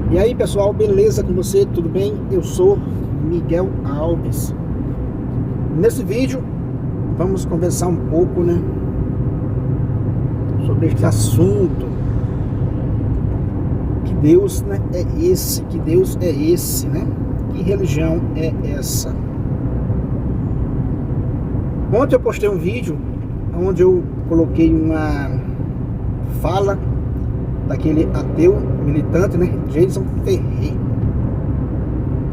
E aí pessoal, beleza com você? Tudo bem? Eu sou Miguel Alves. Nesse vídeo vamos conversar um pouco, sobre este assunto. Que Deus, é esse? Que Deus é esse, Que religião é essa? Ontem eu postei um vídeo onde eu coloquei uma fala daquele ateu militante, Jason Ferrer.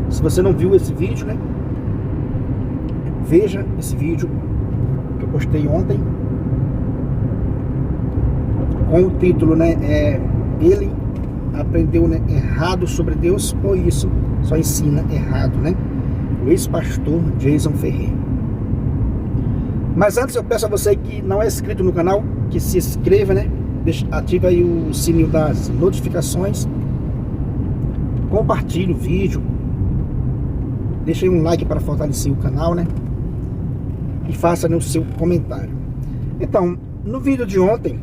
Se você não viu esse vídeo, veja esse vídeo que eu postei ontem com o título, ele aprendeu errado sobre Deus, por isso só ensina errado, o ex-pastor Jason Ferrer. Mas antes eu peço a você que não é inscrito no canal, que se inscreva, ative aí o sininho das notificações, compartilhe o vídeo, deixe aí um like para fortalecer o canal, e faça o seu comentário. Então, no vídeo de ontem,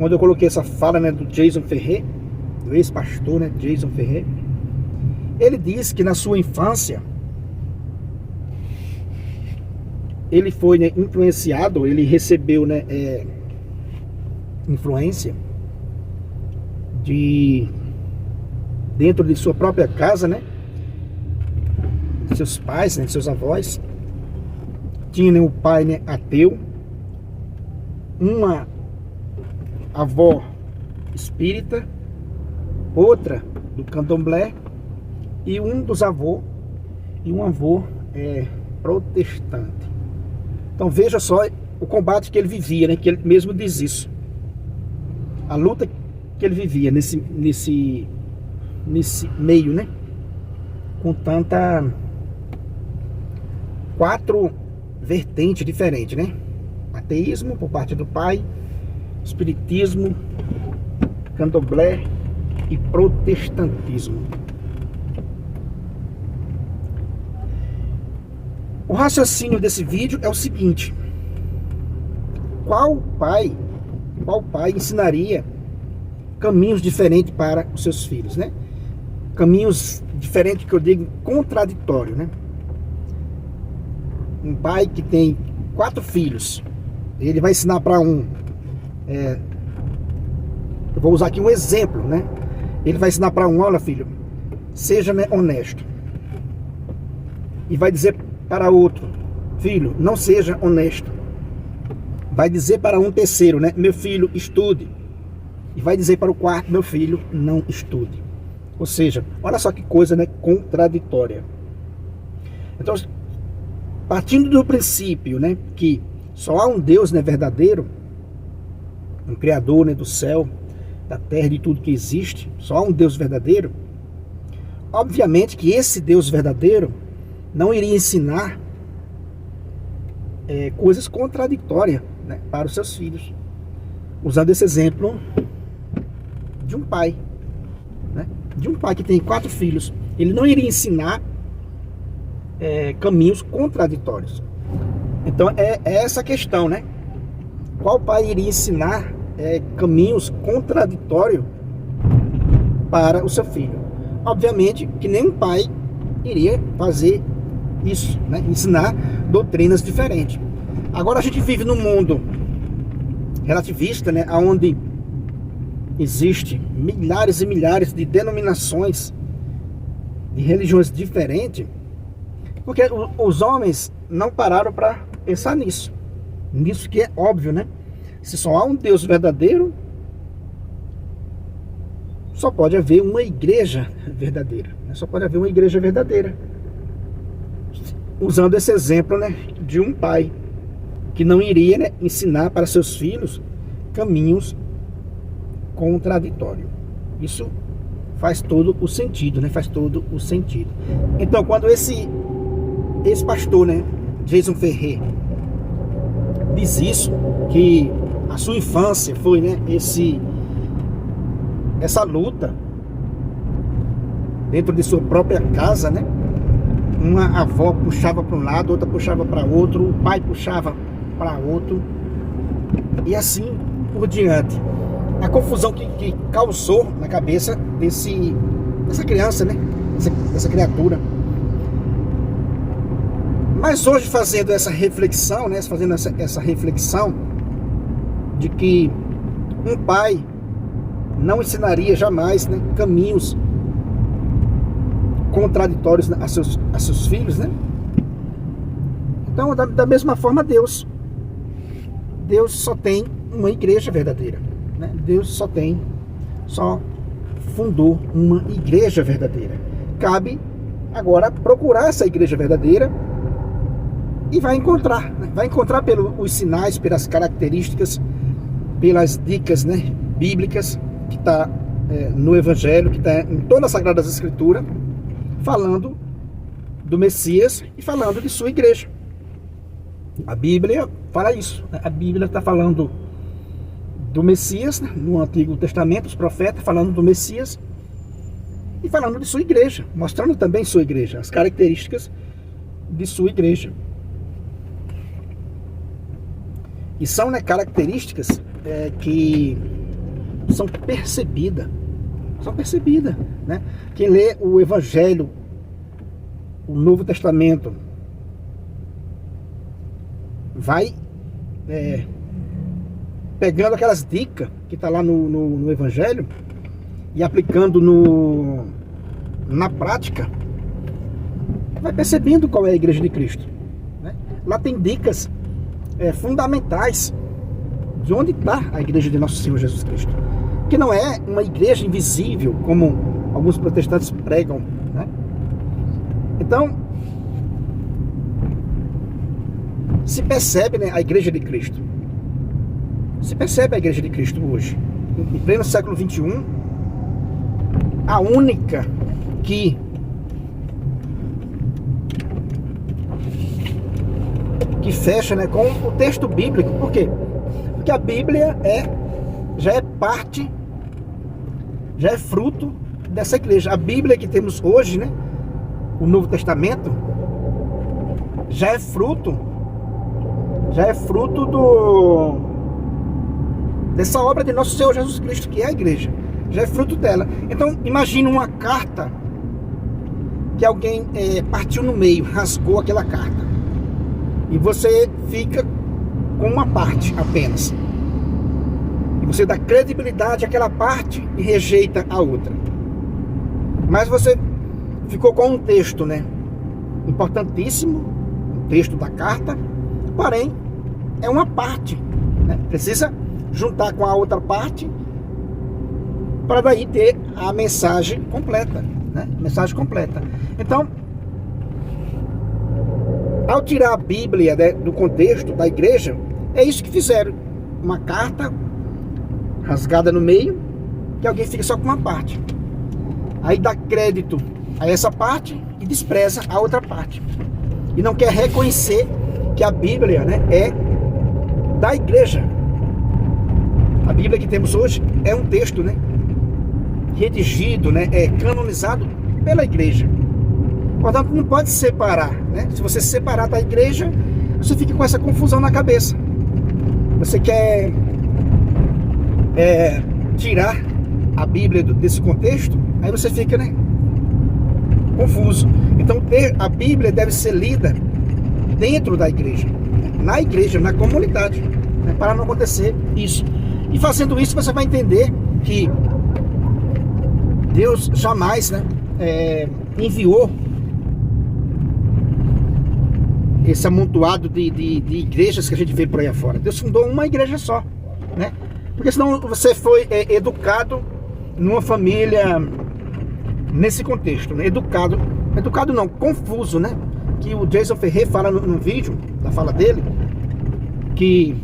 onde eu coloquei essa fala do Jason Ferrer, do ex-pastor Jason Ferrer, ele disse que na sua infância ele foi influenciado, ele recebeu influência dentro de sua própria casa, de seus pais, de seus avós. Tinha o pai ateu, uma avó espírita, outra do candomblé e um avô protestante. Então veja só o combate que ele vivia, que ele mesmo diz isso. A luta que ele vivia nesse meio, com tanta quatro vertentes diferentes, ateísmo por parte do pai, espiritismo, candomblé e protestantismo. O raciocínio desse vídeo é o seguinte: qual pai ensinaria caminhos diferentes para os seus filhos, Caminhos diferentes, que eu digo contraditório, Um pai que tem 4 filhos, ele vai ensinar para eu vou usar aqui um exemplo, Ele vai ensinar para olha filho, seja honesto. E vai dizer para outro, filho, não seja honesto. Vai dizer para um terceiro, meu filho, estude. E vai dizer para o quarto, meu filho, não estude. Ou seja, olha só que coisa, contraditória. Então, partindo do princípio, que só há um Deus, verdadeiro, um Criador, do céu, da terra, de tudo que existe, só há um Deus verdadeiro. Obviamente que esse Deus verdadeiro não iria ensinar coisas contraditórias, para os seus filhos, usando esse exemplo de um pai, de um pai que tem 4 filhos. Ele não iria ensinar caminhos contraditórios. Então é essa a questão, Qual pai iria ensinar caminhos contraditórios para o seu filho? Obviamente que nenhum pai iria fazer isso, ensinar doutrinas diferentes. Agora a gente vive num mundo relativista, onde existe milhares e milhares de denominações, de religiões diferentes, porque os homens não pararam para pensar nisso que é óbvio, Se só há um Deus verdadeiro, só pode haver uma igreja verdadeira, só pode haver uma igreja verdadeira. Usando esse exemplo, de um pai que não iria, ensinar para seus filhos caminhos contraditórios. Isso faz todo o sentido, faz todo o sentido. Então, quando esse pastor, Jason Ferrer, diz isso, que a sua infância foi, essa luta dentro de sua própria casa, Uma avó puxava para um lado, outra puxava para outro, o pai puxava para outro, e assim por diante. A confusão que causou na cabeça desse essa criança, né? Essa criatura. Mas hoje, fazendo essa reflexão, né? Fazendo essa reflexão de que um pai não ensinaria jamais, né, caminhos contraditórios a seus filhos, né? Então, da mesma forma, Deus só tem uma igreja verdadeira, né? Deus só fundou uma igreja verdadeira. Cabe agora procurar essa igreja verdadeira e vai encontrar, né? Vai encontrar pelos sinais, pelas características, pelas dicas, né, bíblicas que está no Evangelho, que está em todas as Sagradas Escrituras, falando do Messias e falando de sua igreja. A Bíblia fala isso, né? A Bíblia está falando do Messias, né? No Antigo Testamento, os profetas falando do Messias e falando de sua igreja, mostrando também sua igreja, as características de sua igreja. E são, né, características que são percebidas, né? Quem lê o Evangelho, o Novo Testamento, vai pegando aquelas dicas que está lá no Evangelho e aplicando na prática, vai percebendo qual é a igreja de Cristo, né? Lá tem dicas fundamentais de onde está a igreja de nosso Senhor Jesus Cristo, que não é uma igreja invisível como alguns protestantes pregam, né? Então se percebe, né, a igreja de Cristo, se percebe a igreja de Cristo hoje, em pleno século XXI, a única que fecha, né, com o texto bíblico. Por quê? Porque a Bíblia já é fruto dessa igreja. A Bíblia que temos hoje, né, o Novo Testamento, já é fruto dessa obra de nosso Senhor Jesus Cristo, que é a igreja. Já é fruto dela. Então, imagine uma carta que alguém partiu no meio, rasgou aquela carta, e você fica com uma parte apenas, e você dá credibilidade àquela parte e rejeita a outra. Mas você ficou com um texto, né, importantíssimo, o texto da carta, porém é uma parte, né? Precisa juntar com a outra parte para daí ter a mensagem completa, né? Mensagem completa. Então, ao tirar a Bíblia, né, do contexto da igreja, é isso que fizeram. Uma carta rasgada no meio, que alguém fica só com uma parte. Aí dá crédito a essa parte e despreza a outra parte. E não quer reconhecer que a Bíblia, né, é da igreja. A Bíblia que temos hoje é um texto, né, redigido, né, canonizado pela igreja. Portanto, não pode separar, né? Se você se separar da igreja, você fica com essa confusão na cabeça. Você quer tirar a Bíblia desse contexto, aí você fica, né, confuso. Então, a Bíblia deve ser lida dentro da igreja, na igreja, na comunidade, né, para não acontecer isso. E fazendo isso, você vai entender que Deus jamais, né, enviou esse amontoado de igrejas que a gente vê por aí afora. Deus fundou uma igreja só, né? Porque senão você foi educado numa família nesse contexto, né? Educado não, confuso, né? Que o Jason Ferreira fala no vídeo, da fala dele, que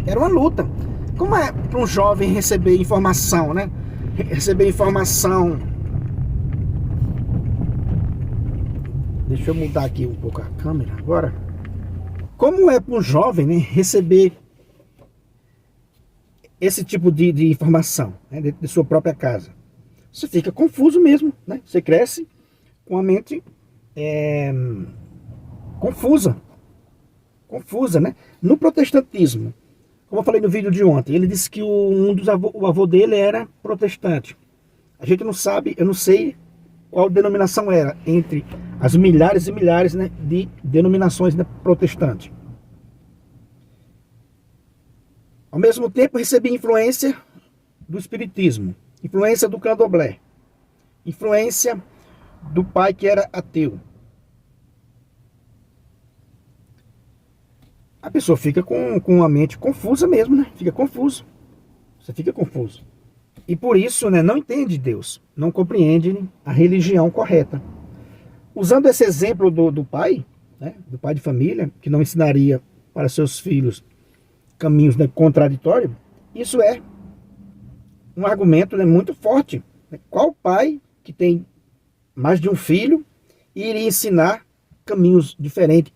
era uma luta. Como é para um jovem receber informação, né? Receber informação. Deixa eu mudar aqui um pouco a câmera agora. Como é para um jovem, né, receber esse tipo de informação, né, de sua própria casa? Você fica confuso mesmo, né? Você cresce com a mente confusa, né? No protestantismo, como eu falei no vídeo de ontem, ele disse que o avô dele era protestante. A gente não sabe, eu não sei qual denominação era, entre as milhares e milhares, né, de denominações, né, protestantes. Ao mesmo tempo, recebi influência do espiritismo, influência do candomblé, influência do pai que era ateu. A pessoa fica com a mente confusa mesmo, né? Fica confuso. Você fica confuso. E por isso, né, não entende Deus, não compreende, né, a religião correta. Usando esse exemplo do pai, né, do pai de família, que não ensinaria para seus filhos caminhos, né, contraditórios, isso é um argumento, né, muito forte. Qual pai que tem mais de um filho iria ensinar caminhos diferentes,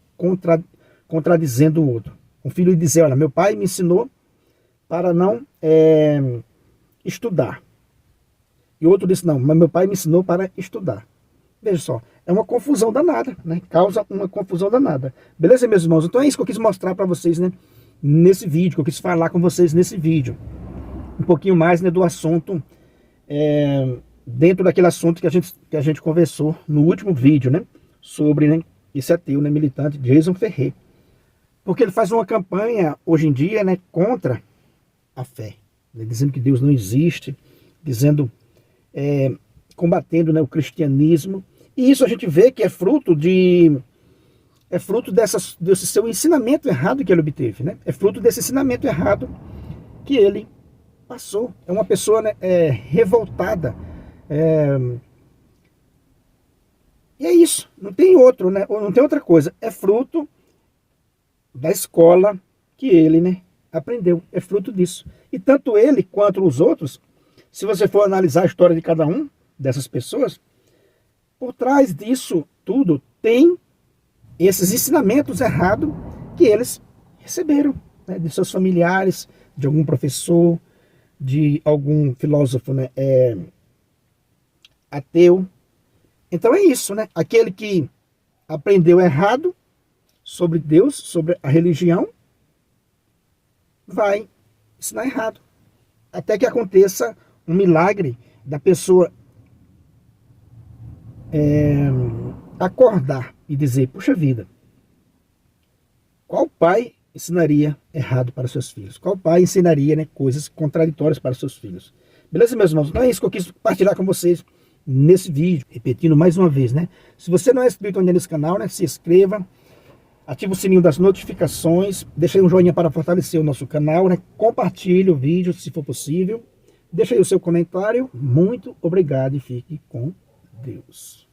contradizendo o outro? Um filho dizer, olha, meu pai me ensinou para não estudar. E outro disse, não, mas meu pai me ensinou para estudar. Veja só, é uma confusão danada, né? Causa uma confusão danada. Beleza, meus irmãos? Então é isso que eu quis mostrar para vocês, né, nesse vídeo, que eu quis falar com vocês nesse vídeo. Um pouquinho mais, né, do assunto, dentro daquele assunto que a gente conversou no último vídeo, né, sobre, né, esse ateu, né, militante Jason Ferrer. Porque ele faz uma campanha, hoje em dia, né, contra a fé, né, dizendo que Deus não existe, dizendo, combatendo, né, o cristianismo. E isso a gente vê que é fruto desse seu ensinamento errado que ele obteve, né? É fruto desse ensinamento errado que ele passou. É uma pessoa, né, revoltada. E é isso. Não tem outro, né? Não tem outra coisa. É fruto da escola que ele, né, aprendeu. É fruto disso. E tanto ele quanto os outros, se você for analisar a história de cada um dessas pessoas, por trás disso tudo tem esses ensinamentos errados que eles receberam, né, de seus familiares, de algum professor, de algum filósofo, né, ateu. Então é isso, né? Aquele que aprendeu errado sobre Deus, sobre a religião, vai ensinar errado. Até que aconteça um milagre da pessoa acordar e dizer, puxa vida, qual pai ensinaria errado para seus filhos? Qual pai ensinaria, né, coisas contraditórias para seus filhos? Beleza, meus irmãos? Então é isso que eu quis compartilhar com vocês nesse vídeo. Repetindo mais uma vez, né? Se você não é inscrito ainda nesse canal, né, se inscreva, ative o sininho das notificações, deixa aí um joinha para fortalecer o nosso canal, né? Compartilhe o vídeo se for possível. Deixa aí o seu comentário. Muito obrigado e fique com Deus.